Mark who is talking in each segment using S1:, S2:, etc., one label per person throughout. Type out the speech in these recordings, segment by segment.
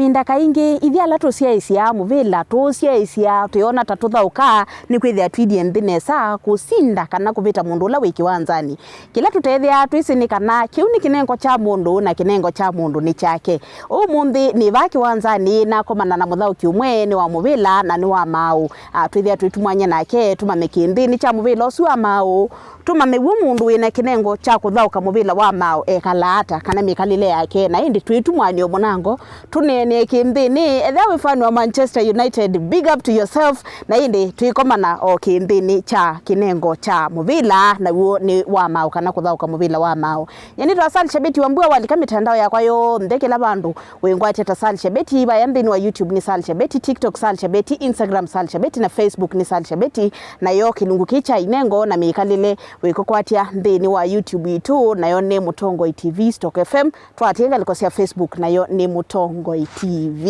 S1: kavinda kaingi ithia la tuciaisia muvila tuciaisia tuiona tatuthauka ni kwithia twidie nthinesa kusinda kana kuvita mundu ula wi kiwanzani kila tutethia twisini kana kiu ni kinengo cha mundu na kinengo cha mundu ni chake umuthi ni va kiwanzani na komana na muthauki umwe ni wa muvila na ni wa mau twithia twitumwanye nake tumameki ni cha muvila ucio wa mau tumamewu mundu wina kinengo cha kuthauka muvila wa mau ekalata kana mikalile yake na indi twitumwanyo munango tunene kinthini etha we fan wa Manchester United, big up to yourself na indi twikomana o kinthini cha kinengo cha muvila na huo ni wa mau kana kuthauka muvila wa mau yani twasali shabeti wambua walika mitandao yakwa yo ndekela bandu wengwate tasali shabeti ba yambini wa YouTube ni sali shabeti, TikTok sali shabeti, Instagram sali shabeti na Facebook ni sali shabeti na yo kilungu kicha inengo na mikalile wikokwatia nthini wa YouTube itu nayo ni Mutongoi TV Stock FM twatiga likosia Facebook nayo ni Mutongoi TV.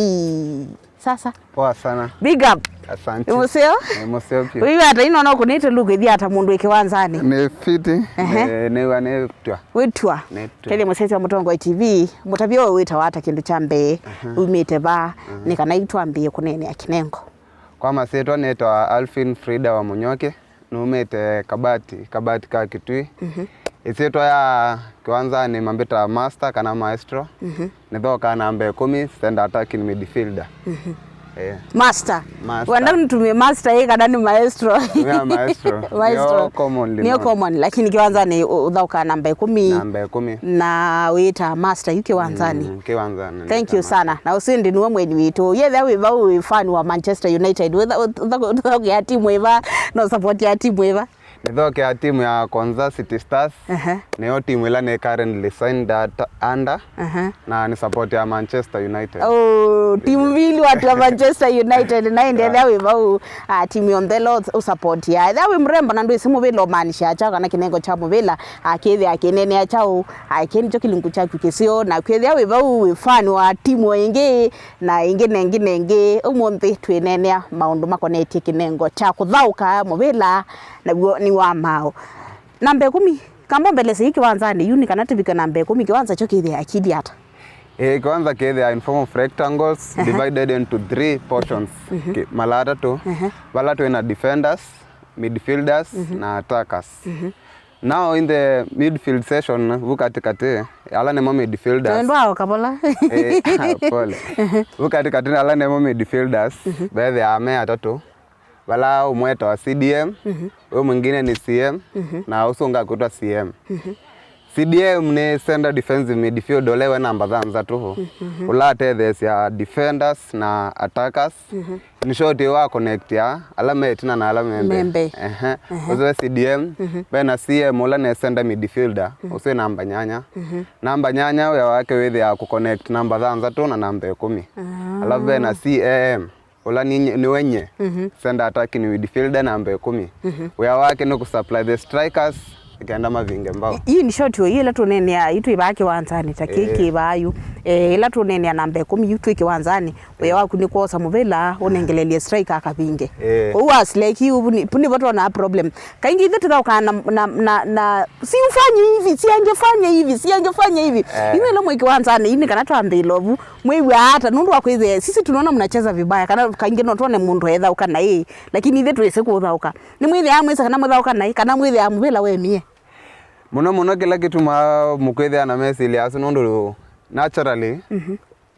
S1: Sasa
S2: poa sana,
S1: big up,
S2: asante.
S1: Museo pia wewe hata ino kunite luge hata mundu ikiwanzani
S2: ni fiti ne wane
S1: witwa kile musesi wa Mutongoi TV mutavyo wita wata kindu cha mbe umite ba nikanaitwa mbie kunene akinengo
S2: kwa maseto netwa Alvin Frida wa Munyoke numete kabati ka kitui iseto ya kwanza ni mambeta master kana maestro nithoka namba 10 stand attacking midfielder
S1: master wanda nitumie master kana ni maestro
S2: maestro
S1: ni common lakini kiwanza ni uthauka namba 10 na wita master kiwanzani
S2: kiwanzani.
S1: Thank you sana na usindi ni mwenye witu yetha wiva we fan wa Manchester United uthoka ya timu eva no support ya timu eva
S2: nithoka ya timu ya Konza City Stars niyo timu ila ne currently signed under na ni support ya Manchester United.
S1: Timu mbili watu wa Manchester United na endelea wiva timu yombelo support ya etha we mrembo na ndu simu vilo manisha cha kana kinengo cha muvila akithi akinene achao akeni cho kilungu cha kukisio na kwethia wiva we fan wa timu ingi na ingine umonthi twinenea maundu makoneti kinengo cha kuthauka muvila na ni wa mau namba 10 kamba mbele siki wanzani yuni kana tivika namba 10 kiwanza cho kithi akidi hata
S2: kiwanza kithi in form of rectangles divided into 3 portions malata to wala to ina defenders, midfielders na attackers. Now in the midfield session vukatikati ala nemo midfielders
S1: ndwa kabola
S2: pole vukatikati ala nemo midfielders baadhi ya ame atatu wala umweta wa CDM wewe mwingine ni CM na usonga kutwa CM. CDM ni center defensive midfield olewe namba zanza tu ulate this ya defenders na attackers ni short wa connect ya alama etina na alama membe uzo CDM bena CM ula ne center midfielder uso namba nyanya ya wake wewe ya ku connect namba zanza tu na namba 10 alafu bena CAM ula ni wenye center attacking midfielder namba 10 wewe wake no kusupply the strikers ikenda mavinge mbao
S1: hii ni short yo ila tunene ya itu ibaki wanzani takiki bayu ila tunene ya namba 10 itu ikiwanzani wewe waku ni kosa muvela unengelelie striker akavinge was like you puni watu na problem kaingi hivi tuthauka na si ufanye hivi si angefanya hivi iwe lo mwiki wanzani ini kana twambe lovu mwewe hata nundu wakweze sisi tunaona mnacheza vibaya kana kaingi no tuone mundu ethauka na yeye lakini hivi tuweze kuthauka ni mwithi amweza kana muthauka na kana mwithi amuvela we mie
S2: muno kila kitu mukwethe ana mesili asu nundu naturally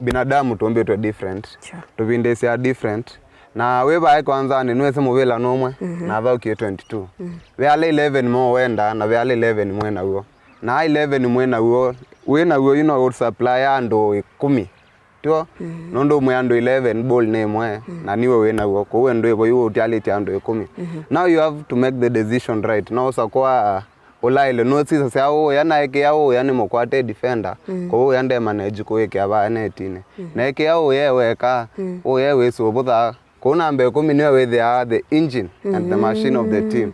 S2: binadamu tuombe tu different tuvindesi ya different na weba kwanza ni nwese muvela nomwe na thauki 22 we ale 11 mo wenda na we ale 11 mwena huo na 11 mwena huo wena huo you know supply ando 10 tio nondo mwe ando 11 ball name na niwe wena huo ko wendo hivyo you utality ando 10 now you have to make the decision right now sakwa olaile notsi sasa yao yanaike yao yani mokwate defender ko yande manage ko yake abane tine na yake yao yeweka o yewe so botha ko namba 10 niwe with the engine and the machine of the team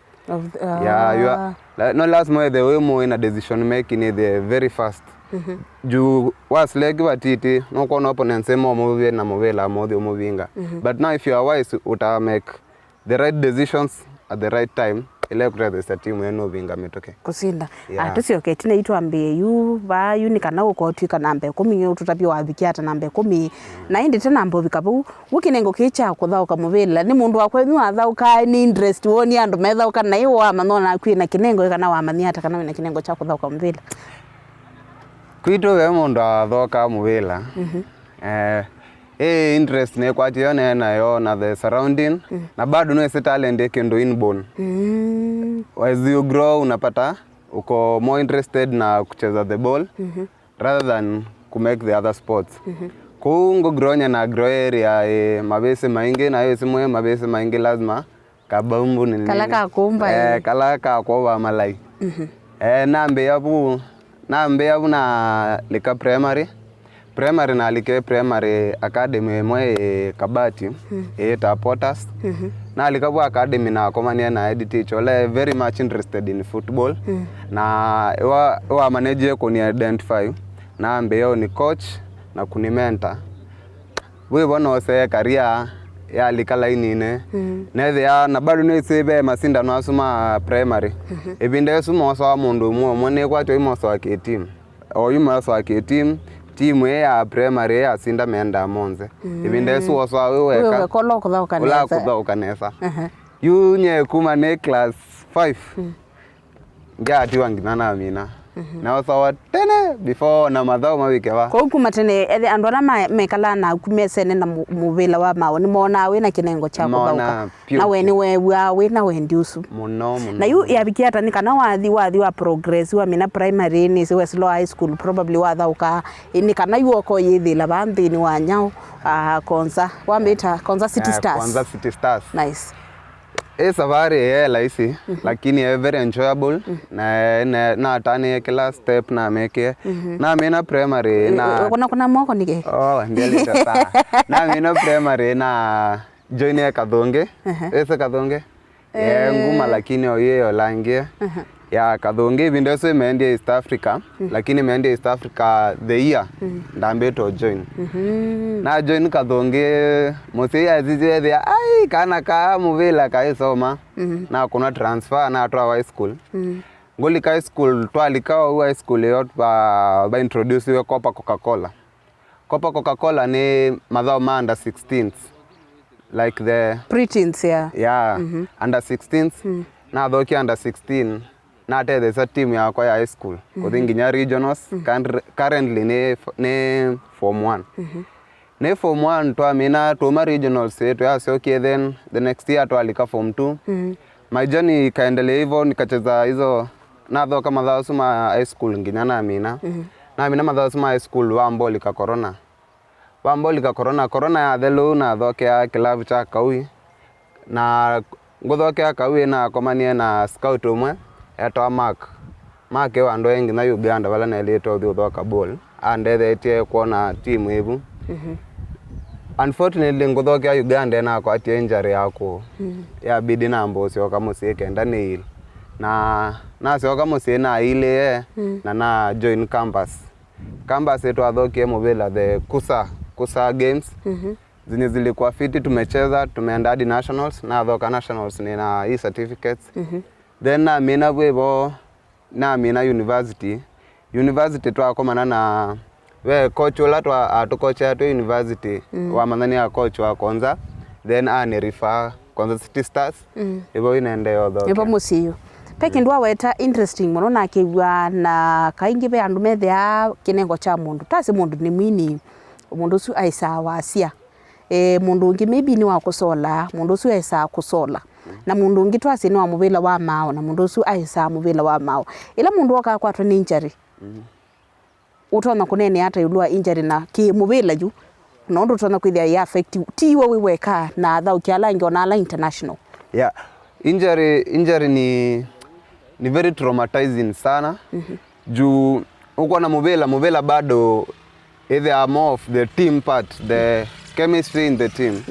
S2: yeah you are no last more the way more in a decision making the very fast ju was like batiti no ko no opponent sema mo na movela mo movinga but now if you are wise uta make the right decisions at the right time ile kuretha timu eno vinga metoke
S1: kusinda tusioke tine itwambie yu ba yu nikana uko twika namba 10 tutapia wabikia ata namba 10 na indi tena mbo bikabu wukinengo kicha kuthauka muvila ni mundu wakwe nyu athauka ni interest woni andu methauka na iwo amanona kwina kinengo kana wa mania ata kana wina kinengo cha kuthauka muvila
S2: kwito we mundu athauka muvila interest ne kwa tione na yo na the surrounding na bado no talent yake ndo inborn as you grow unapata uko more interested na kucheza the ball rather than to make the other sports kungo gronya na grow area mabese maingi na yo simwe mabese maingi lazima kabambu ni
S1: kalaka kumba
S2: kalaka kwa malai nambe yabu na lika primary na like primary academy mwe kabati eta Potters na likabu academy na komania na edit chole very much interested in football na wa manage ko ni identify na ambeyo ni coach na kuni mentor we bono se career ya likala inine na bado ne sebe masinda no asuma primary ebinde suma so mundu mwone kwa to imo so ke team o imo so ke team ya primary ya sinda menda monze ibinde so wewe
S1: kolo kuthauka
S2: nesa yu nye kuma ne class 5 ngati wangina na mina na so tene before na madhao mawikewa
S1: ko kuma tene andu ana mekala na kumesene na muvila wa mawo ni mona we na kinengo cha kuthauka na we ni we na we ndiusu
S2: muno
S1: na yu yabikia tani kana wathi wa progress wa mina primary ni we slow high school probably wa thauka ni kana yu oko yithila banthi ni wanyao Konza wambita Konza City Stars
S2: Konza City Stars
S1: nice
S2: safari laisi lakini very enjoyable na tani kila step na make na mina primary na
S1: kuna moko nige
S2: ndiye sasa na mina primary na join Kadhonge Kadhonge nguma lakini oyeyo langie ya Kadhonge ndio so imeenda East Africa lakini imeenda East Africa the year ndambe to join na join Kadhonge mose azije the ai kana ka muvela kaisoma na kuna transfer na to high school ngoli high school twalikawa high school yot ba introduce we Coca-Cola ni madhao under 16s like the
S1: preteens
S2: under 16s na thoki under 16 na there's a team ya kwa high school kuthinginya regionals currently ne form 1 ne form 1 to amina to ma regionals yetu ya okay then the next year to alika form 2 my journey kaendelea hivyo nikacheza hizo na thoka madhao suma high school nginya na amina na amina madhao suma high school wambolika corona ya thelu na thoke ya club cha Kaui na ngothoke ya Kaui na komanie na scout umwe etwa Mark wa ndo engi na Uganda wala na leto thothoka ball and etie kuona team evu unfortunately ngothoke ya Uganda na kwa tie injury yako ya bidi na mbosi kama sieke ndani ile na sio kama sina ile na join campus yetu athoke mobile the Kusa games zenye zilikuwa fiti tumecheza tumeenda hadi nationals na athoka nationals nina hii certificates then na mina bwebo na mina university twakomana na we coach wala atukocha to university wa manani ya coach wa Konza then ani refer Konza City Stars ibo inaenda yotho
S1: ibo musiyo peki ndwa weta interesting muno na kiwa na kaingi be andu methea kinengo cha mundu tase mundu ni mwini mundu su aisa wasia mundu ungi maybe ni wa kusola mundu su aisa kusola na mundu ungi twase ni wa muvila wa mao na mundu su aisa muvila wa mao ila mundu waka kwatwa ni injury utona kunene hata yulua injury na ki muvila ju nondo tona kwithia ya affect tiwo wiweka na thau kialangi ona ala international
S2: injury ni very traumatizing sana juu uko na muvila bado either more of the team part the chemistry in the team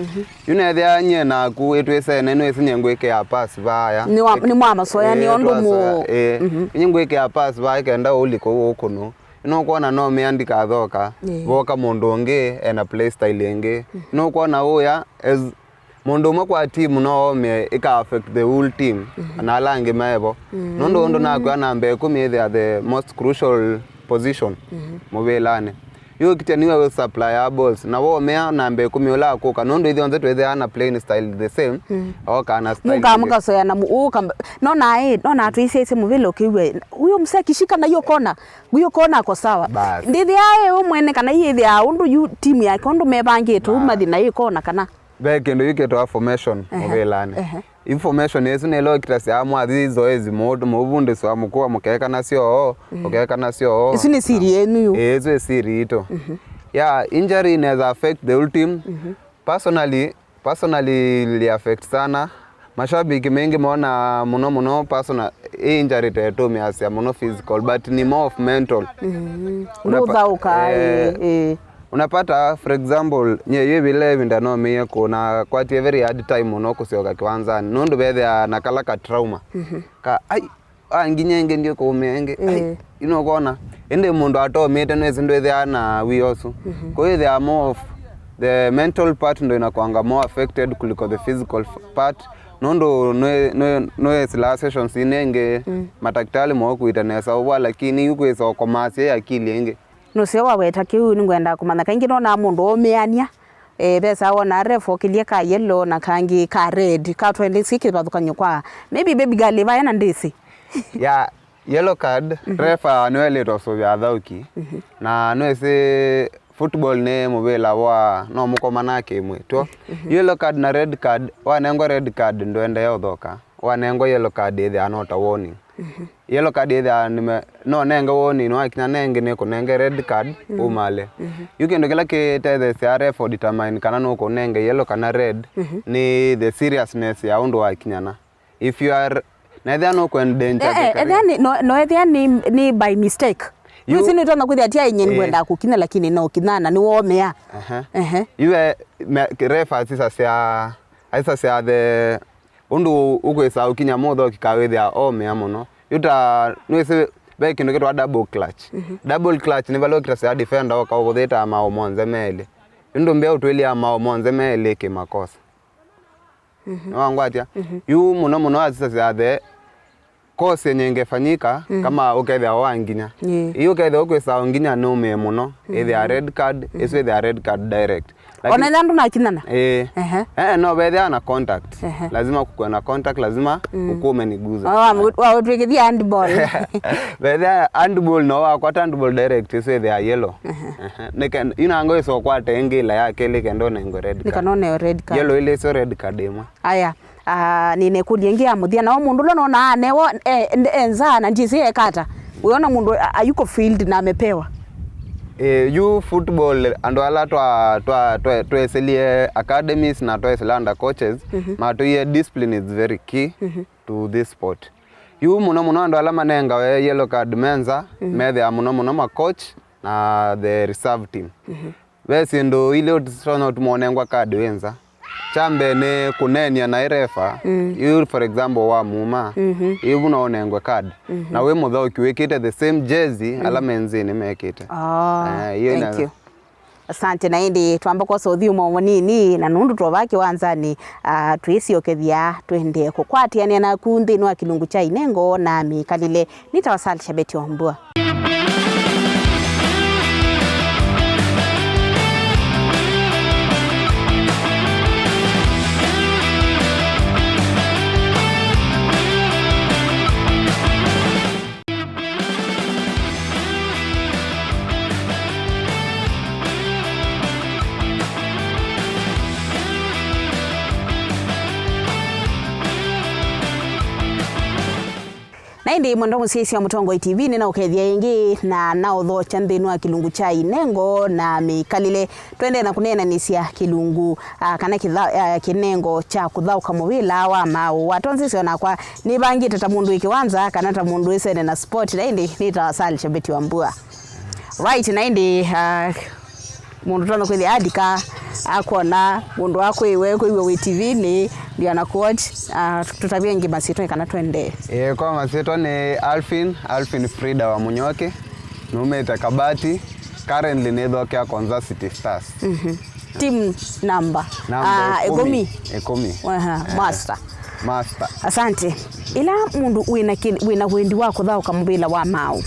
S2: they anye na kuetwese neno esinyengweke ya pass baya
S1: ni mama so yani ondo mo
S2: nyengweke ya pass baya kenda uliko ukuno kuona no meandika thoka voka mundu ungi ena play style ingi kuona uya as mundu umwe kwa team no me ika affect the whole team na lange mebo nondo na kwa nambe kumi they are the most crucial position mubelane yo kitaniwa we supply balls na wo mea nambe kumi ola ko nondo idhi onze to ana playing style the same o kana style
S1: muka so yana no na tuisese muvelo kiwe huyo mse kishika na hiyo kona ko sawa ndithi aye umwene kana yithi ya undu yu team yake undu mebangitu mathi na hiyo kona kana
S2: bekendo yuketo formation mubelane information yesu nelo kitasi amwa zizoezi modu mubunde so amukua mukeka nasio okeka nasio
S1: isu ni siri yenu yo
S2: ezo siri ito yeah injury inaweza affect the whole team personally li affect sana mashabiki mengi maona muno personal injury teto miasia muno physical but ni more of mental unapata for example nye vile vindano mie kuna kwati very hard time unokusioka kiwanzani nondo bethe nakala ka trauma ka ai nginyenge ndio ko umenge ai inokona ende mundu atomete nwezi ndo ethe na wiosu kwa hiyo they are more of the mental part ndo inakuanga more affected kuliko the physical part nondo no sila sessions inenge madaktari mo kuitanesa uwa lakini yuko iso komasi akili enge
S1: no se waweta kiu ningwenda kumana kangi no na mundu omeania besa wona refo kilie ka yellow na kangi ka red ka 26 badukanyo kwa maybe baby girl va yana ndisi
S2: ya yellow card refa no leto so ya dhauki na no se football ne mobela wa no mukomana ke mwe to yellow card na red card wa nengo red card ndo ende yodhoka wa nengo yellow card they are not a warning yellow card either no nenga woni no akina nenge ne ko nenge red card umale you can dogela ke the CRF for determine kana no ko nenge yellow kana red ni the seriousness ya undo akinyana if you are neither no ko in danger
S1: then no either ni by mistake you see no kuthi atia nyen kwenda kukina lakini no kinana ni womea
S2: you refa sisa sia the undu ukwesa ukinya motho kikawethia omea muno yuta nwese beki ndo kitwa double clutch ni valo kitasa defender okagotheta mao monze mele ndo mbea utwelia mao monze mele ke makosa wangwatia yu muno asisa the course yenye ingefanyika kama ukethia wanginya hiyo ukethia ukwesa nginya no me muno either red card is with the red card direct
S1: ona ndandu na kinana
S2: no bethe na contact lazima kukuwa na contact lazima ukume niguza
S1: wa utwekithia handball
S2: bethe handball no wa kwa handball direct is with the yellow neken inango iso kwa tengila yake ile kendo nengo red card
S1: nikanone red card
S2: yellow ile so red card ema
S1: aya nine kuliengia muthia na mundu lo nona newo enza na njisi ekata uona mundu ayuko field na amepewa
S2: you football ando ala to eselie academies na to eselanda coaches ma to ye discipline is very key to this sport you muno ando ala manenga we yellow card menza methe muno ma coach na the reserve team besi ndo ile utisona tumonengwa card wenza chambe ne kunenia na refa you for example wa muma you unaonengwa card na we mudho kiwekite the same jersey ala menzini mekite
S1: thank you asante na indi twamba kwa sothi umo nini na nundu trovaki wanzani twisi okethia twende kukwatiania na kundi no kilungu cha inengo na mikalile nitawasalisha Beti Wambua. Naindi mwendo musisi wa Mutongo TV nina ukethia ingi na naotho chanthinu wa kilungu cha inengo na mikalile twende na kunena nisia kilungu kana kinengo cha kuthauka muvila wa mau watonzi ona kwa ni bangi tata mundu ikiwanza kana ta mundu isene na sport naindi nitawasalisha Beti Wambua right naindi mundu tono kwethi adika akona mundu wako iwe kwiwe TV ni ndio na coach tutavia ngi masito kana twende
S2: kwa masito ni Alvin Frida wa Munyoke numeta Kabati currently nedhokia Konza City Stars
S1: team number 10 master asante ila mundu wina wendi wako thauka mubila wa mau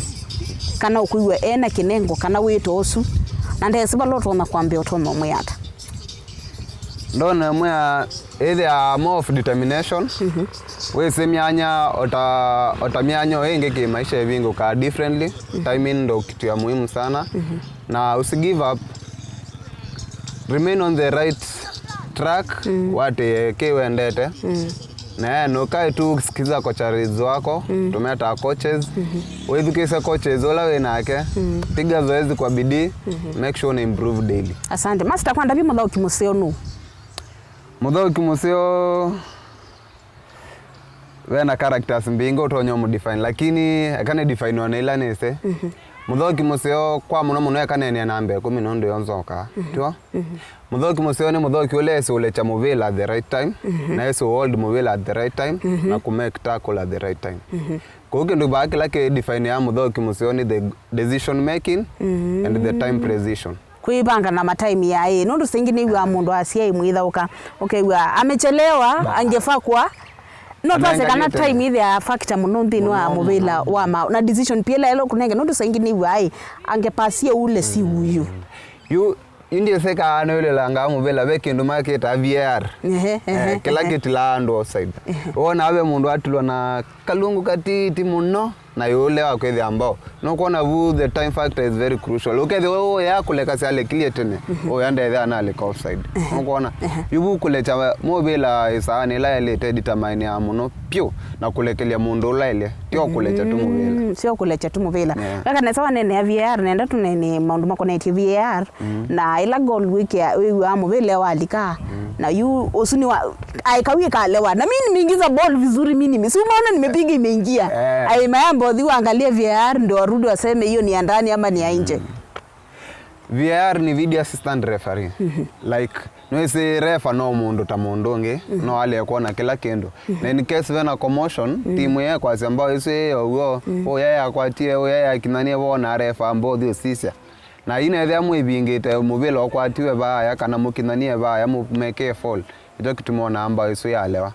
S1: kana ukuiwe ena kinengo kana wito osu na ndesiba loto na kwambia utomo muyata
S2: ndona mwa either more of determination we semyanya otamianyo enge ke maisha evingo ka differently timing ndo kitu ya muhimu sana na usi give up, remain on the right track wate kewendete na no kai tu sikiza coaches wako tumeta coaches wedukisa coaches ola wenake piga zoezi kwa bidii make sure na improve daily.
S1: Asante master kwanda bi mudhauki museo no
S2: mudhauki museo wena characters mbingo tonyo mu define lakini akane define wana ila nese mudhauki museo kwa muno yakane nambe 10 ndo yonzoka twa mudhauki museo ni mudhauki ule ule cha movela at the right time na yeso hold movela at the right time na ku make tackle at the right time kwa hiyo ndo baaki lake define ya mudhauki museo ni the decision making and the time precision
S1: kuibanga na matime yae nundu singini wa mundu asia imwithauka okay wa amechelewa angefaa kwa no twase kana time ile ya factor muno nthini wa mubila wa ma na decision pia lelo kunenge nundu singini wa angepasia ule si huyu
S2: you India seka anole langa mubela beke ndo market VAR kila kitu la ndo offside ona abe mundu atulwa na kalungu katiti muno na yule wakwezi ambao no kuona vu the time factor is very crucial ukethe wewe yako leka sale clear tene oyanda ile ana le offside no kuona yubu kulecha mobile isani la ile determine ya muno pio na kulekelea mundu la ile tio kulecha tu mobile
S1: sio kulecha tu mobile kaka na sawa nene ya VAR nenda tu nene maundu mako na VAR na ila goal wiki ya mobile walika na yu usuni wa aikawie kalewa na mimi nimeingiza ball vizuri mimi si umeona nimepiga imeingia ai mayambo dhi waangalie VAR ndio warudi waseme hiyo ni ya ndani ama ni ya nje.
S2: VAR ni video assistant referee like no say refa no mundu tamondonge no ale kuona kila kendo na in case vena commotion timu yake kwa sababu ise yeye akwatie yeye kinania bona refa ambao dio sisia na ine ya mwibingite mubile okwatiwe baya kana mukinania baya mumeke fall ito kitumona ambao ise yalewa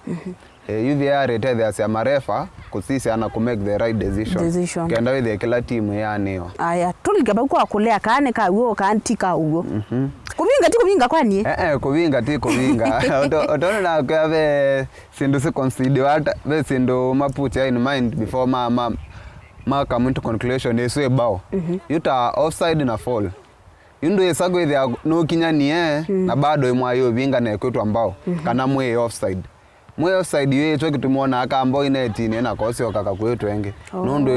S2: UVR itedhe asia marefa kusisi ana ku make the right decision kenda with kila timu yaneo
S1: aya tuligaba kwa kulea kane ka uo kantika uo kuvinga kwani
S2: kuvinga ti kuvinga otona na kwa ve sindu se consider hata ve sindu mapucha in mind before ma come into conclusion eso ebao yuta offside na fall yundo yesago ile no kinyanie na bado imwayo vinga na kwetu ambao kana mwe offside mwe offside yetu kitumona aka ambao inetini na kosi okaka kwetu enge nondo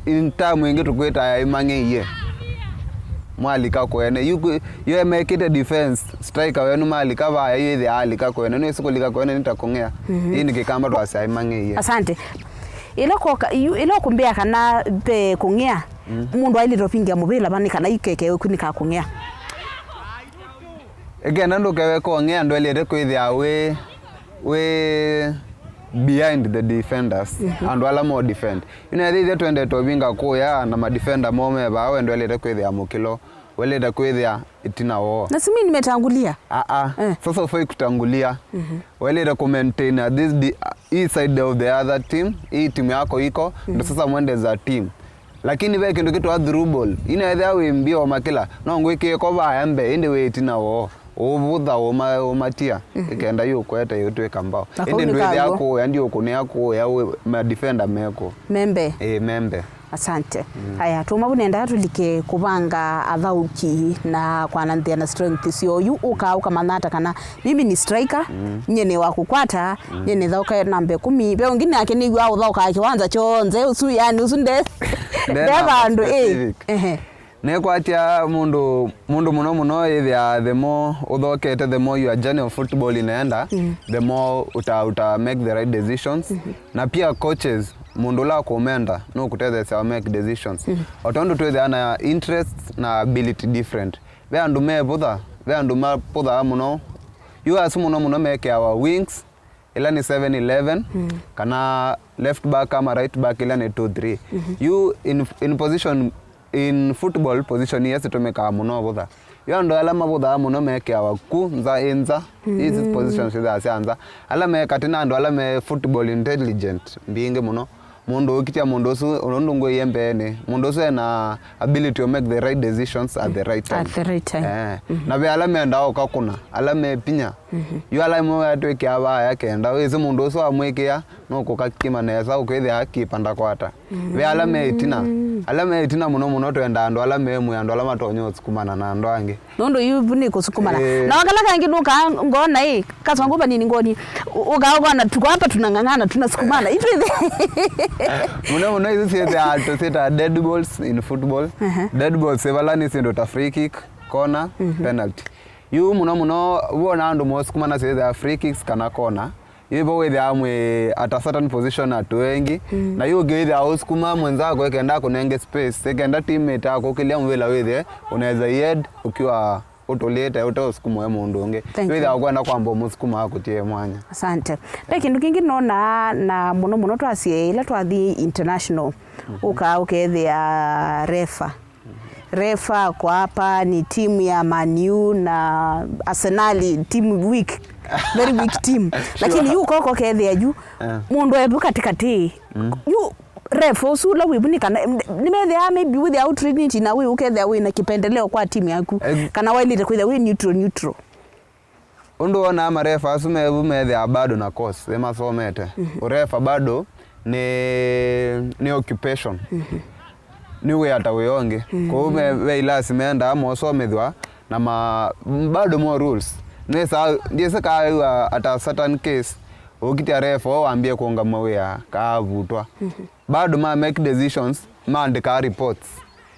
S2: in time enge tukweta ya imange ye mwalika kwene you make it a defense striker wenu mwalika va yeye alika kwene no sikulika kwene nitakongea hii nikikamba ndo asai mange ye.
S1: Asante ilo kumbea kana pe kongea mundu aili topingia mubila bani kana ikeke kunika kongea
S2: again ndo kewe kongea ndo ile rekwithia we behind the defenders and wala more defend they twende tobinga kuya na ma defender mome ba wendo ile kwithia mukilo wale kwithia itina wo
S1: na simi nimetangulia
S2: sasa ufai kutangulia wale ku maintain this each side of the other team hii timu yako iko ndo sasa mwende za team lakini wewe kindo kitu adrubble ina we mbio makila no ngwike ko ba yambe inde we itina wo ovudha omatia ikenda yo kweta yote kambao ende ndo yako ndio kone yako yawe ma defender meko membe.
S1: Asante haya tumabunenda tulike kubanga athauki na kwananthia na strength sio yu uka manata kana mimi ni striker nyene wa kukwata nyene thauka namba 10 be ngine yake ni gwa thauka kiwanza chonze usu yani usunde devandu
S2: ne kwatia mundu muno ithia the more uthokete the more your journey of football inaenda the more uta make the right decisions na pia coaches mundu la komenda no kuteza sa make decisions otondo twethe ana interests na ability different be andu me podha muno you as muno make our wings ila ni 7-11 kana left back ama right back ila ni 2-3 you in position in football position yes to make muno bodha yo ndo ala mabutha muno meke awaku nza enza hizi positions za sianza ala me katina ndo ala me football intelligent mbinge muno mundu ukitia mundu su unondungo yembene mundu su na ability to make the right decisions at the right time na be ala me ndao kakuna ala me pinya yo ala mo atweke aba yake ndao izi mundu su amwekea no kokakima neza ukwethe akipanda kwata be ala me itina muno twenda ndo ala me mu ndo ala matonyo sukumana na ndo ange
S1: nondo yubuni kusukumana na wakala kangi duka ngona kaswangu banini ngoni ugaona tuko hapa tunangangana tunasukumana hivi
S2: muno hizi seta dead balls in football dead balls sevalani sindo ta free kick corner penalty you muno wona ndo mosukumana seta free kicks kana corner yibo wethe amwe at a certain position at wengi na yo gethe auskuma mwenzako ekenda kunenge space ekenda teammate yako kilia mwela wethe unaweza head ukiwa utoleta utosukuma mundu unge wethe akwenda kwamba musukuma akutie mwanya.
S1: Asante. Kindu kingi nona na muno twasie ila twathi international ukethe ya refa kwa hapa ni timu ya Man U na Arsenal team weak very weak team lakini yu koko kethe ya juu mundu ebu katikati yu refa usula wibunika nimethe maybe with the outreach na we ukethe we na kipendeleo kwa timu yaku kana wailite kwitha we neutral
S2: undu ona ama refa asume ebu methe bado na course ema somete refa bado ni occupation niwe ataweyonge kwa we ila simeenda mosomethwa na bado more rules nesa ndiye ka at a certain case ukitia refa waambie kuonga mwe kavutwa bado make decisions andika reports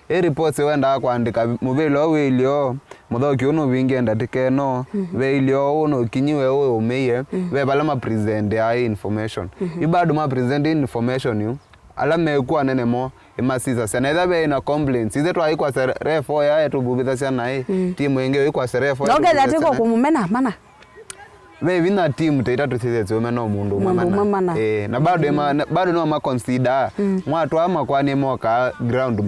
S2: reports wenda kuandika mubelo wilio mudhoki uno wingenda tikeno weilio uno kinyiwe wewe umeye we balama present ya information ibado ma present information you alame kuwa nene mo imasiza sana either be na complaints ize twa ikwa refa ya etububitha sana timu yenge ikwa refa
S1: noge datiko kumumena mana
S2: we wina team teita tusize umena mundu mama na bado no ma consider mwatu ama kwani moka ground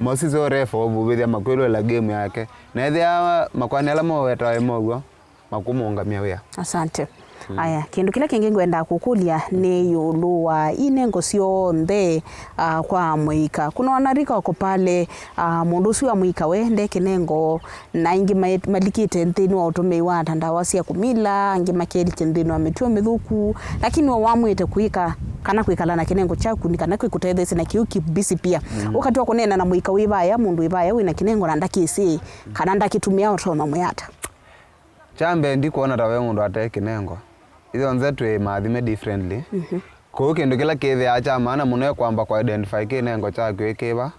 S2: mosisa refa obubitha makwelo la game yake na ethe makwani ala mo weta emogwo makumungamia wea.
S1: Asante. Aya kindu kila kingi ngwenda kukulia ni yulu wa inengo sionthe kwa mwika kuna wanarika wako pale mundu cio wa mwika wende kinengo na ingi malikite nthini wa utume wa tandawa cia kumila ingi makelite nthini wa mitio mithuku lakini wamwite kuika kana kwikala na kinengo chaku ni kana kwikutethese na kiuki busy pia wakati wa kunena na mwika wibaya mundu wibaya wina kinengo na ndakisi kana ndakitumia otoma muyata
S2: chambe ndikuona tawe mundu ateke kinengo izo nzetwe mathime differently ko kindu kila kethe acha maana muno kwamba kwa identify kinengo chako ekiba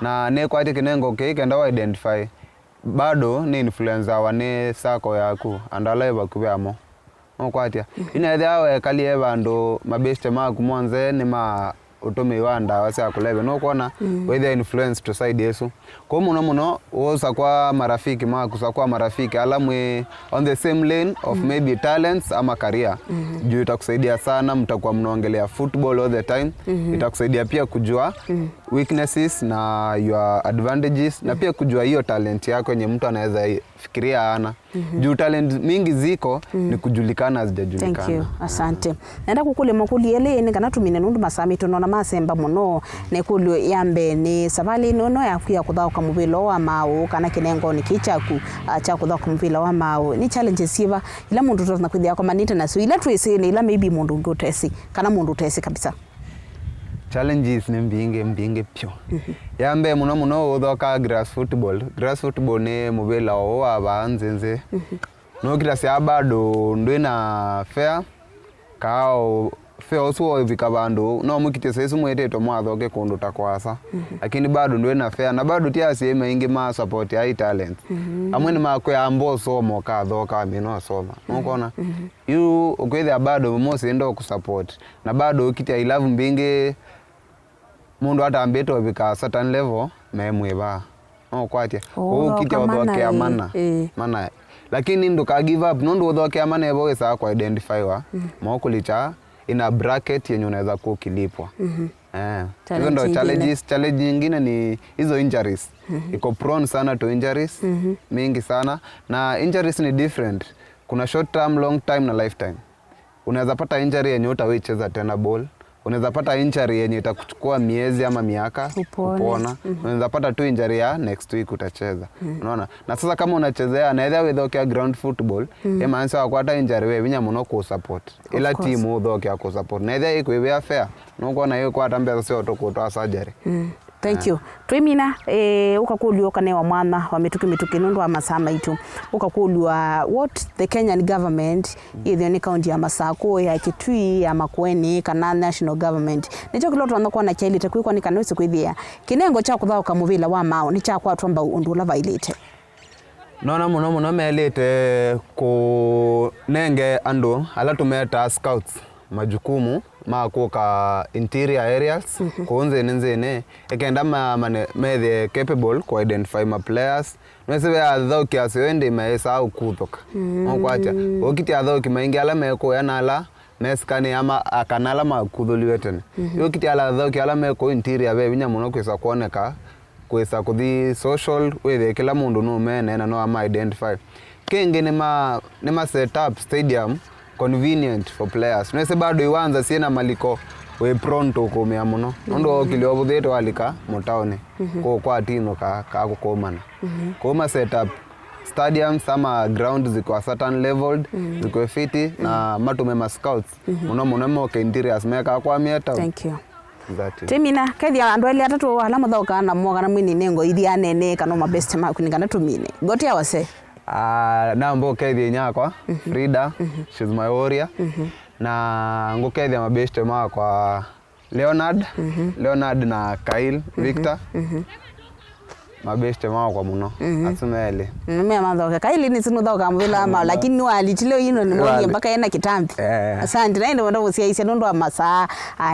S2: na ne kwati kinengo kenda wa identify bado ni influencer wa ne sako yaku andala bakubyamo okwatia ina dawe kali bandu mabeste maku monze ni ma utome wanda wase akulebe no kuona whether influence to side yesu ko muno wosa kwa marafiki makusa kwa marafiki alamwe on the same lane of maybe talents ama career juu itakusaidia sana mtakuwa mnaongelea football all the time itakusaidia pia kujua weaknesses na your advantages na pia kujua hiyo talent yako yenye mtu anaweza fikiria ana juu talent mingi ziko ni kujulikana hazijajulikana.
S1: Thank you. Asante. Naenda kukule makuli ele ni kana tumine nundu masami tonona masemba muno ne kulyo yambe ni sabali nono ya kuya kuthauka mubilo wa mawu kana kinengo ni kichaku cha kuthauka mubilo wa mawu ni challenges siva ila mundu tozna kwithia kwa manita na so ila twese ni ila maybe mundu ngotesi kana mundu tesi kabisa
S2: challenges ni mbinge pyo yambe muno uthoka grass football ni mubila wa abanzenze no kirasi bado ndwina fair kao fair uso vika bandu no mukite sesu mweteto mwathoke kundu takwasa lakini bado ndwina fair na bado tia sema ingi ma support ya talent amwe ni makwe ambo somo ka thoka mino soma ukona you ukwethe bado mose ndo ku support na bado ukitia I love mbinge mundu hata ambeto vika certain level memweba okwatia ukitia uthoke mana lakini ndo ka give up ndo uthoke amana ebo wesa kwa identify wa mokulicha ina bracket yenye unaweza kukilipwa Hizo ndo challenges. Challenge nyingine ni hizo injuries. Iko prone sana to injuries mingi sana, na injuries ni different. Kuna short term, long time na lifetime. Unaweza pata injury yenye utawecheza tena ball. Unaweza pata injury yenye itakuchukua miezi ama miaka kupona. Unaweza pata tu injury ya next week utacheza. Unaona? Na sasa kama unachezea na either with ground football, emansa wakwata injury we vinya muno ku support. Ila team udhokia ku support. Na either iko we fair. Nuko na hiyo kwa tambia sio to kutoa surgery.
S1: Thank you. Twimina ukakulio kanewa mwana wa mituki nundu wa masama itu. Ukakulio what the Kenyan government either ni county ya Masako ya Kitui ya Makueni kana national government. Nicho kiloto andako na chaili takwiko ni kanwisi kwithia. Kinengo cha kuthao kamuvila wa mao ni cha kwa twamba undula violate.
S2: Nona muno melete ko nenge ando ala tumeta scouts majukumu makuka interior areas kuunze nenzene ekenda methe capable ku identify my players nwese athoki aswende maesa ukuthoka okwacha okiti athoki maingi ala meko yanala meskani ama akanala makuthuliwe tene okiti ala athoki ala meko interior be binya muno kwesa kuoneka kwesa kuthi social wethe kila mundu no mene na no ama identify kingi ni ma set up stadium convenient for players. Nwese bado iwanza siena maliko we pronto kumea muno. Ndo kiliobu dheto walika motaone. Kwa tino ka kukomana. Kuma set up stadiums ama ground ziko certain leveled, ziko fiti na matume scouts. Muno moke interiors meka kwa mieta.
S1: Thank you. Temina kedia andwali atatu alama thoka na mwoga na mwini nengo idi anene kanoma best mark kuningana tumine. Goti ya wase.
S2: Nambo kedia nyakwa Frida, she's my warrior. Na ngo kedia mabeste kwa Leonard na Kyle Victor. Mabeste kwa muno asumele
S1: madhoka Kyle ni sinu thoka mvila ama lakini walitilo ino ni mwonye mpaka yena kitambi. Asante na ndo ndo siaise ndo amasa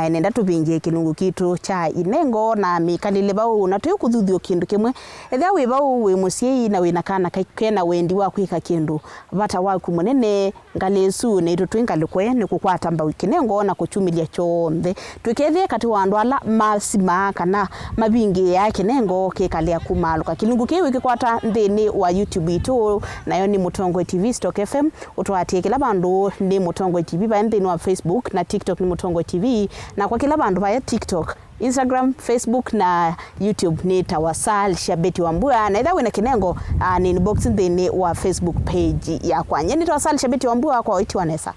S1: nenda tubingie kinungu kitu cha inengo na mikalile bawo na tuyo kuthuthio kindu kimwe etha we bawo we musiei na we nakana kena wendi wa kwika kindu bata waku munene ngalesu ne tutwingalikwe ne kukwata mba wikinengo na kuchumilia chonde twikethie kati wandu ala masima kana mabingi ya kinengo kekalia kumaluka kilungu kiwi kikwata ndini wa YouTube itu nayo ni Mutongwe TV Stock FM utwatie kila bandu ni Mutongwe TV ba ndini wa Facebook na TikTok ni Mutongwe TV na kwa kila bandu ba TikTok Instagram, Facebook na YouTube ni Tawasal Shabeti Wambua na idhawe na kinengo ni inbox ndini wa Facebook page ya kwa nyeni Tawasal Shabeti Wambua kwa iti wanesa.